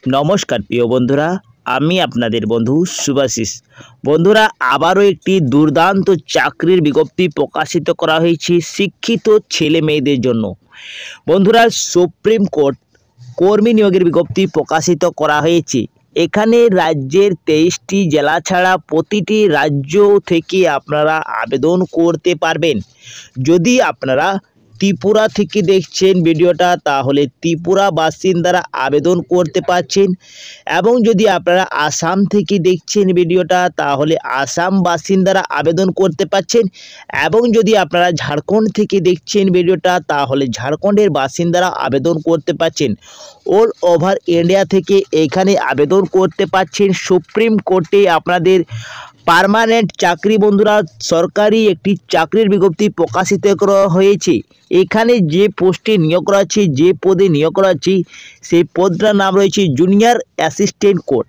নমস্কার প্রিয় বন্ধুরা, আমি আপনাদের বন্ধু শুভাশিস। বন্ধুরা, আবারও একটি দুর্দান্ত চাকরির বিজ্ঞপ্তি প্রকাশিত করা হয়েছে শিক্ষিত ছেলে মেয়েদের জন্য। বন্ধুরা, সুপ্রিম কোর্ট কর্মী নিয়োগের বিজ্ঞপ্তি প্রকাশিত করা হয়েছে। এখানে রাজ্যের 23টি জেলা ছাড়া প্রতিটি রাজ্য থেকে আপনারা আবেদন করতে পারবেন। যদি আপনারা ত্রিপুরা থেকে দেখছেন ভিডিওটা, তাহলে ত্রিপুরা বাসিন্দারা আবেদন করতে পারছেন, এবং যদি আপনারা আসাম থেকে দেখছেন ভিডিওটা, তাহলে আসাম বাসিন্দারা আবেদন করতে পারছেন, এবং যদি আপনারা ঝাড়খণ্ড থেকে দেখছেন ভিডিওটা, তাহলে ঝাড়খণ্ডের বাসিন্দারা আবেদন করতে পারছেন। অল ওভার ইন্ডিয়া থেকে এখানে আবেদন করতে পারছেন। সুপ্রিম কোর্টে আপনাদের পার্মানেন্ট চাকরি। বন্ধুরা, সরকারি একটি চাকরির বিজ্ঞপ্তি প্রকাশিত করা হয়েছে। এখানে যে পোস্টে নিয়োগ করা আছে, যে পদে নিয়োগ করা আছে, সেই পদটার নাম রয়েছে জুনিয়র অ্যাসিস্ট্যান্ট কোর্ট।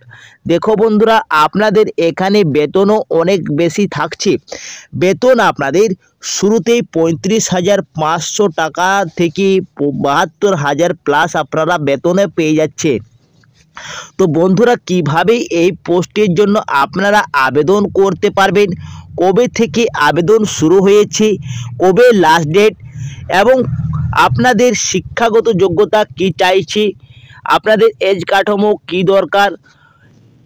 দেখো বন্ধুরা, আপনাদের এখানে বেতনও অনেক বেশি থাকছে। বেতন আপনাদের শুরুতেই 35,500 টাকা থেকে 72,000 প্লাস আপনারা বেতনে পেয়ে যাচ্ছেন। তো বন্ধুরা, কিভাবে এই পোস্টের জন্য আপনারা আবেদন করতে পারবেন, কবে থেকে আবেদন শুরু হয়েছে, কবে লাস্ট ডেট, এবং আপনাদের শিক্ষাগত যোগ্যতা কি চাইছে, আপনাদের এজ কাঠামো কি দরকার,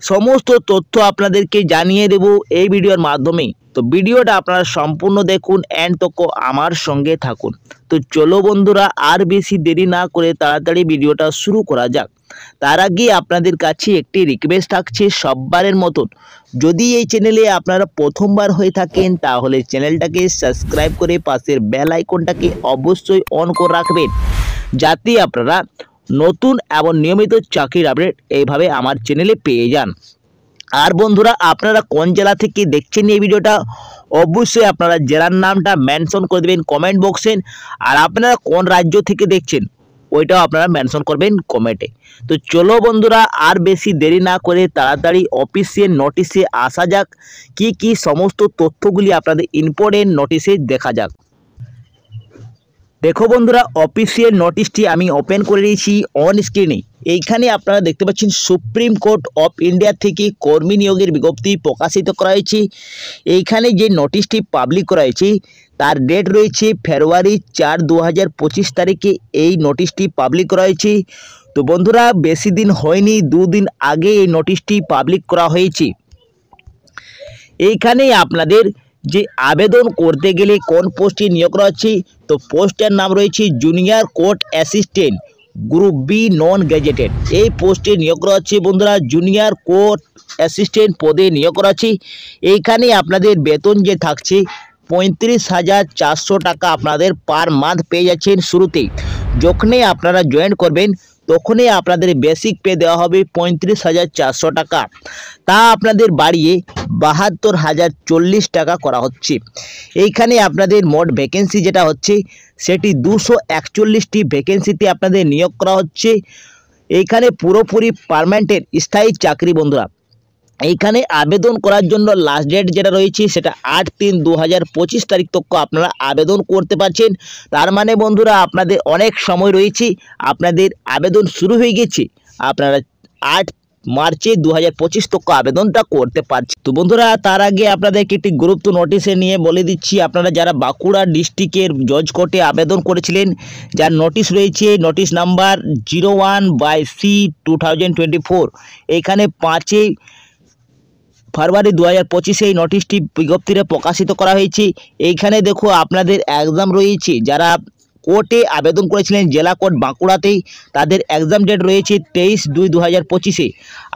সমস্ত তথ্য আপনাদেরকে জানিয়ে দেব এই ভিডিওর মাধ্যমে। তো ভিডিওটা আপনারা সম্পূর্ণ দেখুন, এন্ড তক আমার সঙ্গে থাকুন। তো চলো বন্ধুরা, আর বেশি দেরি না করে তাড়াতাড়ি ভিডিওটা শুরু করা যাক। তার আগে আপনাদের কাছে একটি রিকোয়েস্ট থাকছে, সববারের মতন যদি এই চ্যানেলে আপনারা প্রথমবার হয়ে থাকেন, তাহলে চ্যানেলটাকে সাবস্ক্রাইব করে পাশের বেল আইকনটাকে অবশ্যই অন করে রাখবেন, যাতে আপনারা নতুন এবং নিয়মিত চাকরির আপডেট এইভাবে আমার চ্যানেলে পেয়ে যান। আর বন্ধুরা, আপনারা কোন জেলা থেকে দেখছেন এই ভিডিওটা, অবশ্যই আপনারা জেলার নামটা মেনশন করে দেবেন কমেন্ট বক্সে। আর আপনারা কোন রাজ্য থেকে দেখছেন, ওইটাও আপনারা মেনশন করবেন কমেন্টে। তো চলো বন্ধুরা, আর বেশি দেরি না করে তাড়াতাড়ি অফিসিয়াল নোটিশে আসা যাক। কি কি সমস্ত তথ্যগুলি আপনাদের ইম্পর্টেন্ট নোটিশে দেখা যাক। দেখো বন্ধুরা, অফিসিয়াল নোটিশটি আমি ওপেন করে নিয়েছি অন স্ক্রিনে। এইখানে আপনারা দেখতে পাচ্ছেন সুপ্রিম কোর্ট অফ ইন্ডিয়া থেকে কর্মী নিয়োগের বিজ্ঞপ্তি প্রকাশিত করা হয়েছে। এইখানে যে নোটিশটি পাবলিক করা হয়েছে তার ডেট রয়েছে ফেব্রুয়ারি 4, 2025 তারিখে এই নোটিশটি পাবলিক করা হয়েছে। তো বন্ধুরা, বেশি দিন হয়নি, 2 দিন আগে এই নোটিশটি পাবলিক করা হয়েছে। এইখানে আপনাদের যে আবেদন করতে গেলে কোন পোস্টে নিয়োগ করা হচ্ছে, তো পোস্টের নাম রয়েছে junior court assistant group B non gazetted. এই পোস্টে নিয়োগ করা হচ্ছে বন্ধুরা, জুনিয়র কোর্ট অ্যাসিস্ট্যান্ট পদে নিয়োগ করা হচ্ছে। এইখানে আপনাদের বেতন যে থাকছে 35,400 টাকা আপনাদের পার মান্থ পেয়ে যাচ্ছেন। শুরুতেই যখনই আপনারা জয়েন করবেন, তখনই আপনাদের বেসিক পে দেওয়া হবে 35,400 টাকা। তা আপনাদের বাড়িয়ে 72,040 টাকা করা হচ্ছে। এইখানে আপনাদের মোট ভ্যাকেন্সি যেটা হচ্ছে, সেটি 241টি ভ্যাকেন্সিতে আপনাদের নিয়োগ করা হচ্ছে। এইখানে পুরোপুরি পার্মানেন্টের স্থায়ী চাকরি। বন্ধুরা, এইখানে আবেদন করার জন্য লাস্ট ডেট যেটা রয়েছে, সেটা 8/3/2025 তারিখ তক আপনারা আবেদন করতে পারছেন। তার মানে বন্ধুরা, আপনাদের অনেক সময় রয়েছে, আপনাদের আবেদন শুরু হয়ে গেছে, আপনারা 8 মার্চে 2025 তক আবেদনটা করতে পারছেন। তো বন্ধুরা, তার আগে আপনাদেরকে একটি গুরুত্ব নোটিশে নিয়ে বলে দিচ্ছি, আপনারা যারা বাঁকুড়া ডিস্ট্রিক্টের জজ কোর্টে আবেদন করেছিলেন, যার নোটিশ রয়েছে নোটিশ নাম্বার 01/C/2024, এখানে 5 ফেব্রুয়ারি 2025 এই নোটিশটি বিজ্ঞপ্তিতে প্রকাশিত করা হয়েছে। এইখানে দেখো আপনাদের এক্সাম রয়েছে, যারা কোর্টে আবেদন করেছিলেন জেলা কোর্ট বাঁকুড়াতেই, তাদের এক্সাম ডেট রয়েছে 23/2/2025।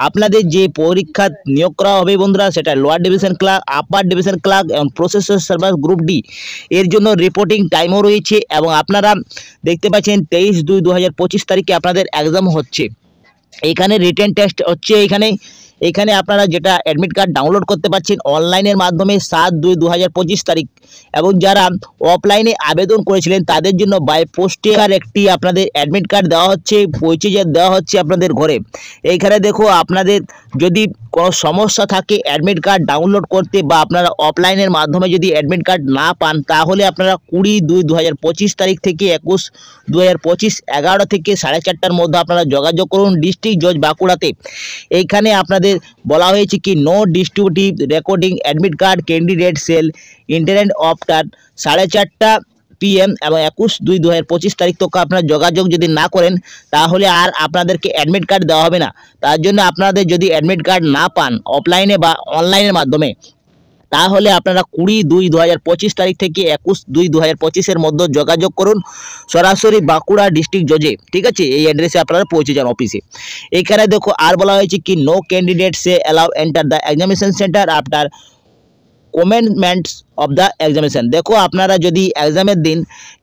আপনাদের যে পরীক্ষা নিয়োগ করা হবে বন্ধুরা, সেটা lower division clerk, upper division clerk এবং প্রসেসর সার্ভার গ্রুপ ডি। এর জন্য রিপোর্টিং টাইমও রয়েছে, এবং আপনারা দেখতে পাচ্ছেন 23/2/2025 তারিখে আপনাদের এক্সাম হচ্ছে। এখানে রিটেন টেস্ট হচ্ছে। এখানে এখানে আপনারা যেটা অ্যাডমিট কার্ড ডাউনলোড করতে পারছেন অনলাইনের মাধ্যমে 7/2/2025 তারিখ, এবং যারা অফলাইনে আবেদন করেছিলেন তাদের জন্য বাই পোস্টে আর একটি আপনাদের অ্যাডমিট কার্ড দেওয়া হচ্ছে, পৌঁছে দেওয়া হচ্ছে আপনাদের ঘরে। এইখানে দেখো আপনাদের যদি কোনো সমস্যা থাকে অ্যাডমিট কার্ড ডাউনলোড করতে বা আপনারা অফলাইনের মাধ্যমে যদি অ্যাডমিট কার্ড না পান, তাহলে আপনারা 20/2/2025 তারিখ থেকে 21/2/2025 11 থেকে 4:30টার মধ্যে আপনারা যোগাযোগ করুন ডিস্ট্রিক্ট জজ বাঁকুড়াতে। এইখানে আপনাদের বলা হয়েছে কি no distributive recording admit card candidate sell internet after 4:30 PM এবং 21/2/2025 তারিখ তক আপনারা যোগাযোগ যদি না করেন তাহলে আর আপনাদেরকে অ্যাডমিট কার্ড দেওয়া হবে না। তার জন্য আপনাদের যদি অ্যাডমিট কার্ড না পান অফলাইনে বা অনলাইনের মাধ্যমে, তাহলে আপনারা 20/2/2025 তারিখ থেকে 21/2/2025 মধ্যে যোগাযোগ করুন সরাসরি বাঁকুড়া ডিস্ট্রিক্ট জজে, ঠিক আছে। এই অ্যাড্রেসে আপনারা পৌঁছে যান অফিসে। এখানে দেখো আর বলা হয়েছে কি no candidate shall allow enter the examination centre after commencements of the examination. দেখো আপনারা যদি এক্সামের দিন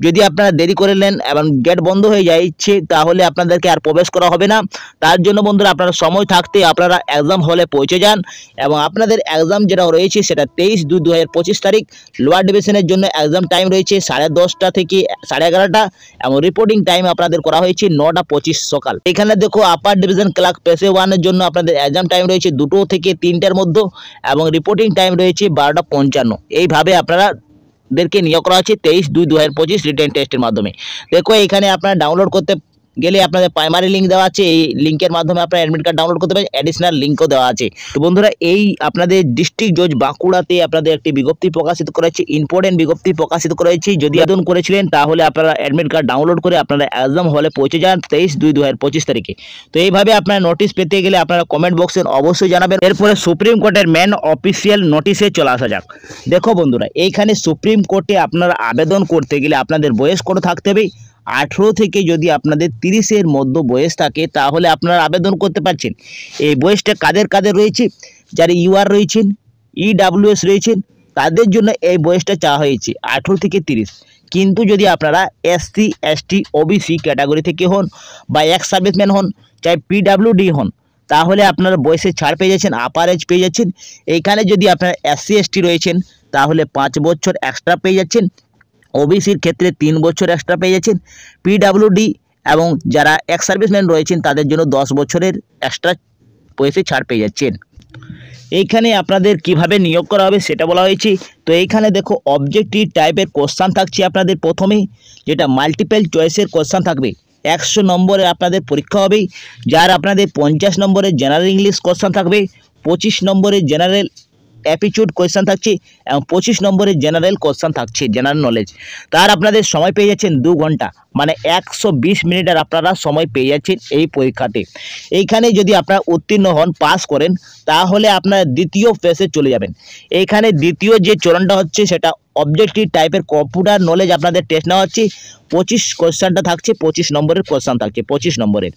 যদি আপনারা দেরি করে নেন এবং গেট বন্ধ হয়ে যাচ্ছে, তাহলে আপনাদেরকে আর প্রবেশ করা হবে না। তার জন্য বন্ধুরা আপনারা সময় থাকতে আপনারা এক্সাম হলে পৌঁছে যান, এবং আপনাদের এক্সাম যেটা রয়েছে সেটা 23/2/2025 তারিখ। লোয়ার ডিভিশনের জন্য এক্সাম টাইম রয়েছে 10:30 থেকে 11:30, এবং রিপোর্টিং টাইম আপনাদের করা হয়েছে 9:25 সকাল। এখানে দেখো আপার ডিভিশন ক্লার্ক পেশে 1-এর জন্য আপনাদের এক্সাম টাইম রয়েছে 2 থেকে 3টার মধ্যে, এবং রিপোর্টিং টাইম রয়েছে 12:55। এইভাবে আপনাদেরকে নিয়োগ করা হচ্ছে 23/2/2025 রিটেন টেস্টের মাধ্যমে। দেখো এখানে আপনারা ডাউনলোড করতে গেলে আপনাদের প্রাইমারি লিঙ্ক দেওয়া আছে, এই লিঙ্কের মাধ্যমে আপনারা অ্যাডমিট কার্ড ডাউনলোড করতে পারেন, অ্যাডিশনাল লিঙ্কও দেওয়া আছে। তো বন্ধুরা এই আপনাদের ডিস্ট্রিক্ট জজ বাঁকুড়াতে আপনাদের একটি বিজ্ঞপ্তি প্রকাশিত করেছে, ইম্পর্টেন্ট বিজ্ঞপ্তি প্রকাশিত করেছে। যদি আবেদন করেছিলেন তাহলে আপনারা অ্যাডমিট কার্ড ডাউনলোড করে আপনারা এক্সাম হলে পৌঁছে যান 23/2/2025 তারিখে। তো এইভাবে আপনারা নোটিশ পেতে গেলে আপনারা কমেন্ট বক্সে অবশ্যই জানাবেন। এরপরে সুপ্রিম কোর্টের মেন অফিসিয়াল নোটিশে চলে আসা যাক। দেখো বন্ধুরা এইখানে সুপ্রিম কোর্টে আপনারা আবেদন করতে গেলে আপনাদের বয়স কত থাকতে হবে, 18 থেকে যদি আপনাদের 30-এর মধ্যে বয়স থাকে তাহলে আপনারা আবেদন করতে পারছেন। এই বয়সটা কাদের কাদের রয়েছে, যারা ইউআর রয়েছেন, EWS রয়েছেন, তাদের জন্য এই বয়সটা চাওয়া হয়েছে 18 থেকে 30। কিন্তু যদি আপনারা SC ST OBC ক্যাটাগরি থেকে হন বা এক্স সার্ভিসম্যান হন, চাই PWD হন, তাহলে আপনারা বয়সে ছাড় পেয়ে যাচ্ছেন, আপার এজ পেয়ে যাচ্ছেন। এইখানে যদি আপনারা SC ST রয়েছেন তাহলে 5 বছর এক্সট্রা পেয়ে যাচ্ছেন, ওবিসির ক্ষেত্রে 3 বছর এক্সট্রা পেয়ে যাচ্ছেন, PWD এবং যারা এক্স সার্ভিসম্যান রয়েছেন তাদের জন্য 10 বছরের এক্সট্রা বয়সে ছাড় পেয়ে যাচ্ছেন। এইখানে আপনাদের কিভাবে নিয়োগ করা হবে সেটা বলা হয়েছে। তো এইখানে দেখো অবজেক্টিভ টাইপের কোশ্চান থাকছে আপনাদের প্রথমেই, যেটা মাল্টিপল চয়েসের কোশ্চান থাকবে। 100 নম্বরের আপনাদের পরীক্ষা হবে, যার আপনাদের 50 নম্বরের জেনারেল ইংলিশ কোশ্চান থাকবে, 25 নম্বরের জেনারেল অ্যাপটিটিউড কোয়েশ্চেন থাকছে এবং 25 নম্বরের জেনারেল কোয়েশ্চেন থাকছে জেনারেল নলেজ। তার আপনাদের সময় পেয়ে যাচ্ছেন 2 ঘন্টা, মানে 120 মিনিটের আপনারা সময় পেয়ে যাচ্ছেন এই পরীক্ষাতে। এইখানে যদি আপনারা উত্তীর্ণ হন, পাস করেন, তাহলে আপনারা দ্বিতীয় ফেজে চলে যাবেন। এইখানে দ্বিতীয় যে চরণটা হচ্ছে সেটা অবজেক্টিভ টাইপের কম্পিউটার নলেজ আপনাদের টেস্ট নেওয়া হচ্ছে। 25 কোয়েশ্চেনটা থাকছে, 25 নম্বরের কোয়েশ্চেন থাকছে 25 নম্বরের।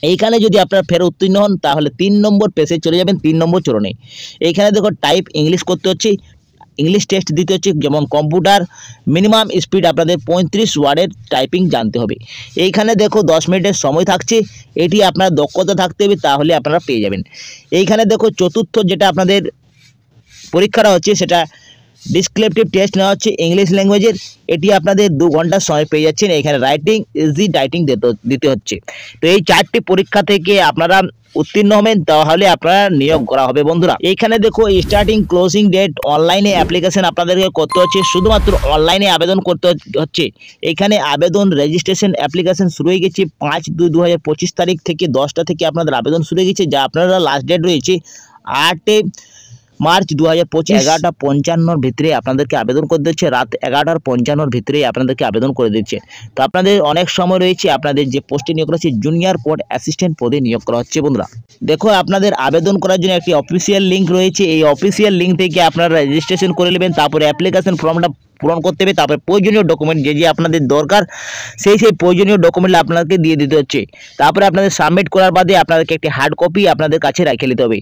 এইখানে যদি আপনারা ফের উত্তীর্ণ হন তাহলে 3 নম্বর পেজে চলে যাবেন, 3 নম্বর চরণে। এইখানে দেখো টাইপ ইংলিশ করতে হচ্ছে, ইংলিশ টেস্ট দিতে হচ্ছে, যেমন কম্পিউটার মিনিমাম স্পিড আপনাদের 35 ওয়ার্ডের টাইপিং জানতে হবে। এইখানে দেখো 10 মিনিটের সময় থাকছে, এটি আপনার দক্ষতা থাকতে হবে, তাহলে আপনারা পেয়ে যাবেন। এইখানে দেখো চতুর্থ যেটা আপনাদের পরীক্ষাটা হচ্ছে সেটা ডিসক্রিপটিভ টেস্ট নেওয়া হচ্ছে ইংলিশ ল্যাঙ্গুয়েজের। এটি আপনাদের 2 ঘন্টার সময় পেয়ে যাচ্ছেন। এখানে রাইটিং ইজি রাইটিং দিতে হচ্ছে। তো এই 4টি পরীক্ষা থেকে আপনারা উত্তীর্ণ হবেন, তাহলে আপনারা নিয়োগ করা হবে। বন্ধুরা এইখানে দেখো স্টার্টিং ক্লোজিং ডেট, অনলাইনে অ্যাপ্লিকেশন আপনাদেরকে করতে হচ্ছে, শুধুমাত্র অনলাইনে আবেদন করতে হচ্ছে। এখানে আবেদন রেজিস্ট্রেশন অ্যাপ্লিকেশন শুরু হয়ে গেছে 5/2/2025 তারিখ থেকে 10টা থেকে আপনাদের আবেদন শুরু হয়ে গেছে, যা আপনারা লাস্ট ডেট রয়েছে 8 মার্চ 2025 11:55 ভিতরে আপনাদেরকে আবেদন করে দিচ্ছে, রাত 11:55 ভিতরে আপনাদেরকে আবেদন করে দিচ্ছে। তো আপনাদের অনেক সময় রয়েছে, আপনাদের যে পোস্টে নিয়োগ করা হচ্ছে জুনিয়র কোর্ট অ্যাসিস্ট্যান্ট পদে নিয়োগ করা হচ্ছে। বন্ধুরা দেখো আপনাদের আবেদন করার জন্য একটি অফিসিয়াল লিঙ্ক রয়েছে, এই অফিসিয়াল লিঙ্ক থেকে আপনারা রেজিস্ট্রেশন করে নেবেন, তারপরে অ্যাপ্লিকেশন ফর্মটা পূরণ করতে হবে, তারপরে প্রয়োজনীয় ডকুমেন্ট যে আপনাদের দরকার সেই প্রয়োজনীয় ডকুমেন্ট আপনাদেরকে দিয়ে দিতে হচ্ছে। তারপরে আপনাদের সাবমিট করার বাদে আপনাদেরকে একটি হার্ড কপি আপনাদের কাছে রেখে নিতে হবে,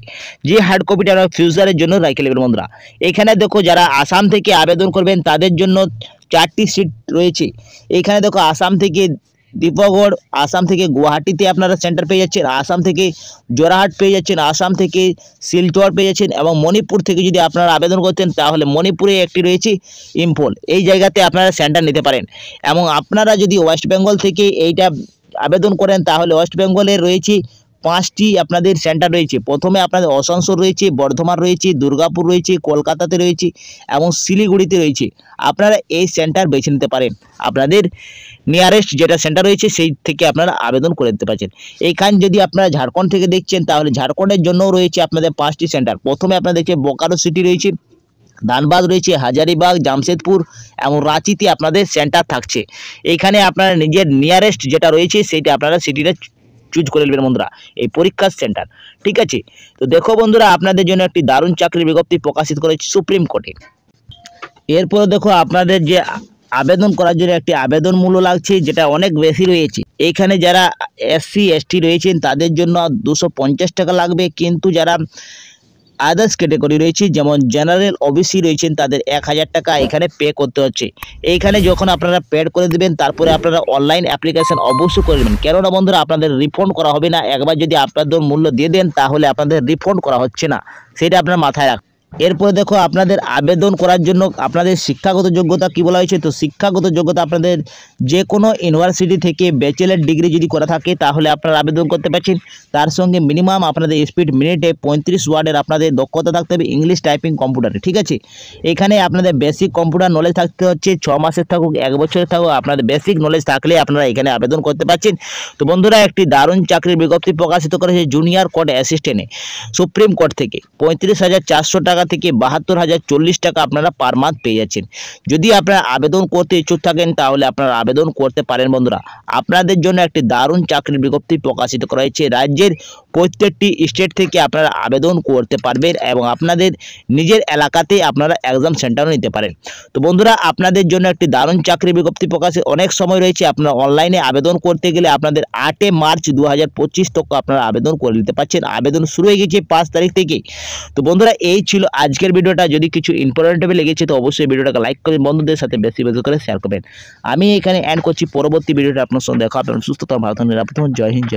যে হার্ড কপিটা আপনারা ফিউচারের জন্য রেখে নেবেন। বন্ধুরা এখানে দেখো যারা আসাম থেকে আবেদন করবেন তাদের জন্য 4টি সিট রয়েছে। এখানে দেখো আসাম থেকে দীপগড়, আসাম থেকে গুয়াহাটিতে আপনারা সেন্টার পেয়ে যাচ্ছেন, আসাম থেকে জোরহাট পেয়ে যাচ্ছেন, আসাম থেকে শিলচর পেয়ে যাচ্ছেন এবং মণিপুর থেকে যদি আপনারা আবেদন করতেন তাহলে মণিপুরে একটি রয়েছে ইম্ফল, এই জায়গাতে আপনারা সেন্টার নিতে পারেন। এবং আপনারা যদি ওয়েস্ট বেঙ্গল থেকে এইটা আবেদন করেন তাহলে ওয়েস্ট বেঙ্গলের রয়েছে 5টি আপনাদের সেন্টার রয়েছে। প্রথমে আপনাদের আসানসোল রয়েছে, বর্ধমান রয়েছে, দুর্গাপুর রয়েছে, কলকাতাতে রয়েছে এবং শিলিগুড়িতে রয়েছে। আপনারা এই সেন্টার বেছে নিতে পারেন, আপনাদের নিয়ারেস্ট যেটা সেন্টার রয়েছে সেই থেকে আপনারা আবেদন করে দিতে পারছেন। এইখান যদি আপনারা ঝাড়খণ্ড থেকে দেখছেন তাহলে ঝাড়খণ্ডের জন্যও রয়েছে আপনাদের 5টি সেন্টার। প্রথমে আপনারা দেখছেন বোকারো সিটি রয়েছে, ধানবাদ রয়েছে, হাজারিবাগ, জামশেদপুর এবং রাঁচিতে আপনাদের সেন্টার থাকছে। এইখানে আপনারা নিজের নিয়ারেস্ট যেটা রয়েছে সেইটা আপনারা সিটিটা চুজ করে নেবেন বন্ধুরা, এই পরীক্ষার সেন্টার। ঠিক আছে, তো দেখো বন্ধুরা, আপনাদের জন্য একটি দারুণ চাকরির বিজ্ঞপ্তি প্রকাশিত করেছে সুপ্রিম কোর্টে। এরপর দেখো আপনাদের যে আবেদন করার জন্য একটি আবেদন মূল্য লাগছে যেটা অনেক বেশি রয়েছে। এইখানে যারা SC ST রয়েছেন তাদের জন্য 250 টাকা লাগবে, কিন্তু যারা আদার্স ক্যাটাগরি রয়েছে যেমন জেনারেল OBC রয়েছেন তাদের 1000 টাকা এখানে পে করতে হচ্ছে। এইখানে যখন আপনারা পেড করে দেবেন তারপরে আপনারা অনলাইন অ্যাপ্লিকেশন অবশ্যই করে দেবেন, কেননা বন্ধুরা আপনাদের রিফান্ড করা হবে না। একবার যদি আপনাদের মূল্য দিয়ে দেন তাহলে আপনাদের রিফান্ড করা হচ্ছে না, সেটা আপনার মাথায় রাখবেন। এরপরে দেখো আপনাদের আবেদন করার জন্য আপনাদের শিক্ষাগত যোগ্যতা কি বলা হয়েছে। তো শিক্ষাগত যোগ্যতা আপনাদের যে কোনো ইউনিভার্সিটি থেকে ব্যাচেলর ডিগ্রি যদি করা থাকে তাহলে আপনারা আবেদন করতে পারছেন। তার সঙ্গে মিনিমাম আপনাদের স্পিড মিনিটে 35 ওয়ার্ডের আপনাদের দক্ষতা থাকতে হবে ইংলিশ টাইপিং কম্পিউটারে। ঠিক আছে, এখানে আপনাদের বেসিক কম্পিউটার নলেজ থাকতে হচ্ছে, 6 মাসের থাকুক 1 বছরের থাকুক, আপনাদের বেসিক নলেজ থাকলে আপনারা এখানে আবেদন করতে পারছেন। তো বন্ধুরা, একটি দারুণ চাকরির বিজ্ঞপ্তি প্রকাশিত করেছে জুনিয়র কোর্ট অ্যাসিস্ট্যান্টে সুপ্রিম কোর্ট থেকে 35,400 টাকা থেকে 72,040 টাকা আপনারা পার মান্থ পেয়ে যাচ্ছেন। যদি আপনারা আবেদন করতে ইচ্ছুক থাকেন তাহলে আপনারা আবেদন করতে পারেন। বন্ধুরা, আপনাদের জন্য একটি দারুণ চাকরির বিজ্ঞপ্তি প্রকাশিত করা হয়েছে। রাজ্যের প্রত্যেকটি স্টেট থেকে আপনারা আবেদন করতে পারবেন এবং আপনাদের নিজের এলাকাতে আপনারা এক্সাম সেন্টারও নিতে পারেন। তো বন্ধুরা, আপনাদের জন্য একটি দারুণ চাকরির বিজ্ঞপ্তি প্রকাশে অনেক সময় রয়েছে। আপনারা অনলাইনে আবেদন করতে গেলে আপনাদের 8 মার্চ 2025 তক আপনারা আবেদন করে নিতে পারছেন। আবেদন শুরু হয়ে গেছে 5 তারিখ থেকে। তো বন্ধুরা, এই ছিল আজকের ভিডিওটা। যদি কিছু ইম্পর্টেন্ট লেগেছে তো অবশ্যই ভিডিওটাকে লাইক করে বন্ধুদের সাথে বেশি বেশি করে শেয়ার করবেন। আমি এখানে এন্ড করছি, পরবর্তী ভিডিওটা আপনার সঙ্গে দেখা হবে। সুস্থ থাকুন, ভালো থাকুন, নিরাপদ থাকুন। জয় হিন্দ।